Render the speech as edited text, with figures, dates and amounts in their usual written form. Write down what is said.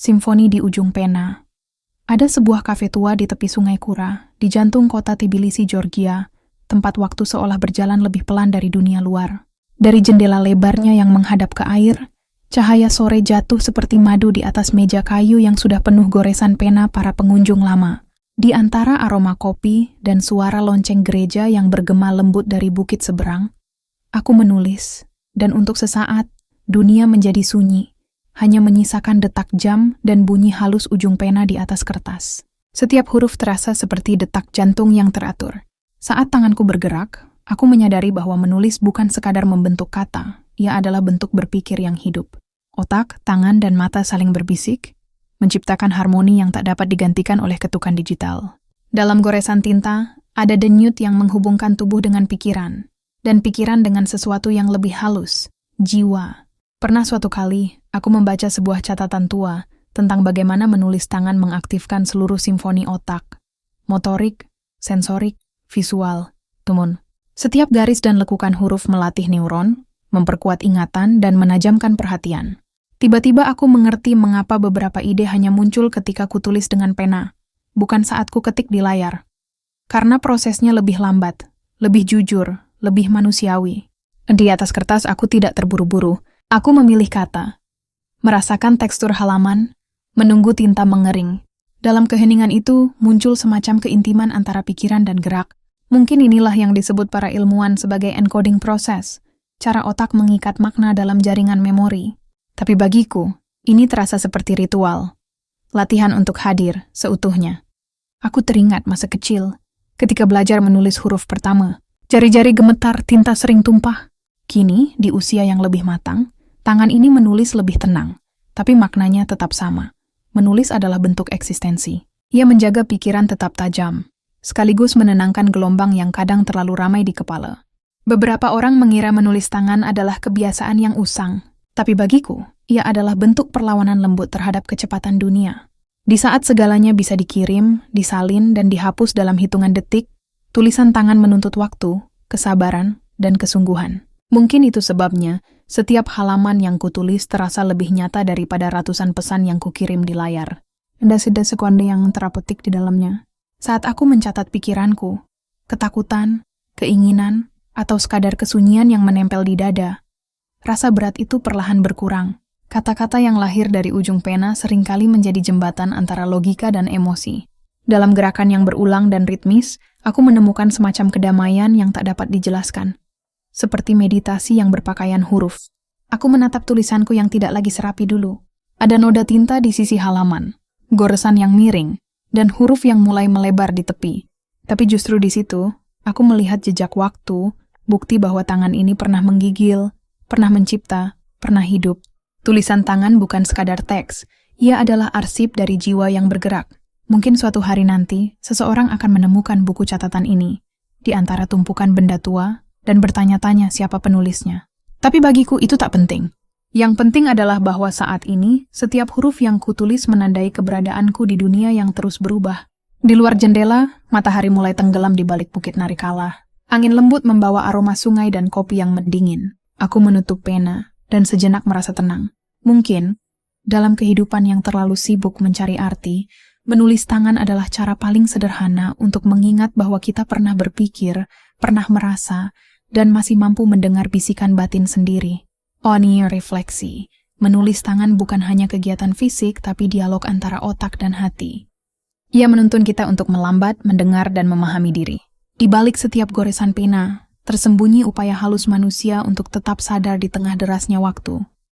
Simfoni di ujung pena. Ada sebuah kafe tua di tepi Sungai Kura, di jantung kota Tbilisi, Georgia, tempat waktu seolah berjalan lebih pelan dari dunia luar. Dari jendela lebarnya yang menghadap ke air, cahaya sore jatuh seperti madu di atas meja kayu yang sudah penuh goresan pena para pengunjung lama. Di antara aroma kopi dan suara lonceng gereja yang bergema lembut dari bukit seberang, aku menulis, dan untuk sesaat, dunia menjadi sunyi, hanya menyisakan detak jam dan bunyi halus ujung pena di atas kertas. Setiap huruf terasa seperti detak jantung yang teratur. Saat tanganku bergerak, aku menyadari bahwa menulis bukan sekadar membentuk kata, ia adalah bentuk berpikir yang hidup. Otak, tangan, dan mata saling berbisik, menciptakan harmoni yang tak dapat digantikan oleh ketukan digital. Dalam goresan tinta, ada denyut yang menghubungkan tubuh dengan pikiran, dan pikiran dengan sesuatu yang lebih halus, jiwa. Pernah suatu kali, aku membaca sebuah catatan tua tentang bagaimana menulis tangan mengaktifkan seluruh simfoni otak, motorik, sensorik, visual, tumun. Setiap garis dan lekukan huruf melatih neuron, memperkuat ingatan, dan menajamkan perhatian. Tiba-tiba aku mengerti mengapa beberapa ide hanya muncul ketika kutulis dengan pena, bukan saat ku ketik di layar. Karena prosesnya lebih lambat, lebih jujur, lebih manusiawi. Di atas kertas aku tidak terburu-buru. Aku memilih kata, merasakan tekstur halaman, menunggu tinta mengering. Dalam keheningan itu muncul semacam keintiman antara pikiran dan gerak. Mungkin inilah yang disebut para ilmuwan sebagai encoding process, cara otak mengikat makna dalam jaringan memori. Tapi bagiku, ini terasa seperti ritual, latihan untuk hadir seutuhnya. Aku teringat masa kecil, ketika belajar menulis huruf pertama. Jari-jari gemetar, tinta sering tumpah. Kini, di usia yang lebih matang, tangan ini menulis lebih tenang, tapi maknanya tetap sama. Menulis adalah bentuk eksistensi. Ia menjaga pikiran tetap tajam, sekaligus menenangkan gelombang yang kadang terlalu ramai di kepala. Beberapa orang mengira menulis tangan adalah kebiasaan yang usang, tapi bagiku, ia adalah bentuk perlawanan lembut terhadap kecepatan dunia. Di saat segalanya bisa dikirim, disalin, dan dihapus dalam hitungan detik, tulisan tangan menuntut waktu, kesabaran, dan kesungguhan. Mungkin itu sebabnya, setiap halaman yang kutulis terasa lebih nyata daripada ratusan pesan yang kukirim di layar. Ada sekonde yang terapetik di dalamnya. Saat aku mencatat pikiranku, ketakutan, keinginan, atau sekadar kesunyian yang menempel di dada, rasa berat itu perlahan berkurang. Kata-kata yang lahir dari ujung pena seringkali menjadi jembatan antara logika dan emosi. Dalam gerakan yang berulang dan ritmis, aku menemukan semacam kedamaian yang tak dapat dijelaskan. Seperti meditasi yang berpakaian huruf. Aku menatap tulisanku yang tidak lagi serapi dulu. Ada noda tinta di sisi halaman, goresan yang miring, dan huruf yang mulai melebar di tepi. Tapi justru di situ, aku melihat jejak waktu, bukti bahwa tangan ini pernah menggigil, pernah mencipta, pernah hidup. Tulisan tangan bukan sekadar teks, ia adalah arsip dari jiwa yang bergerak. Mungkin suatu hari nanti, seseorang akan menemukan buku catatan ini, di antara tumpukan benda tua, dan bertanya-tanya siapa penulisnya. Tapi bagiku itu tak penting. Yang penting adalah bahwa saat ini, setiap huruf yang kutulis menandai keberadaanku di dunia yang terus berubah. Di luar jendela, matahari mulai tenggelam di balik bukit Narikala. Angin lembut membawa aroma sungai dan kopi yang mendingin. Aku menutup pena, dan sejenak merasa tenang. Mungkin, dalam kehidupan yang terlalu sibuk mencari arti, menulis tangan adalah cara paling sederhana untuk mengingat bahwa kita pernah berpikir, pernah merasa, dan masih mampu mendengar bisikan batin sendiri. Oni refleksi, menulis tangan bukan hanya kegiatan fisik, tapi dialog antara otak dan hati. Ia menuntun kita untuk melambat, mendengar, dan memahami diri. Di balik setiap goresan pena, tersembunyi upaya halus manusia untuk tetap sadar di tengah derasnya waktu.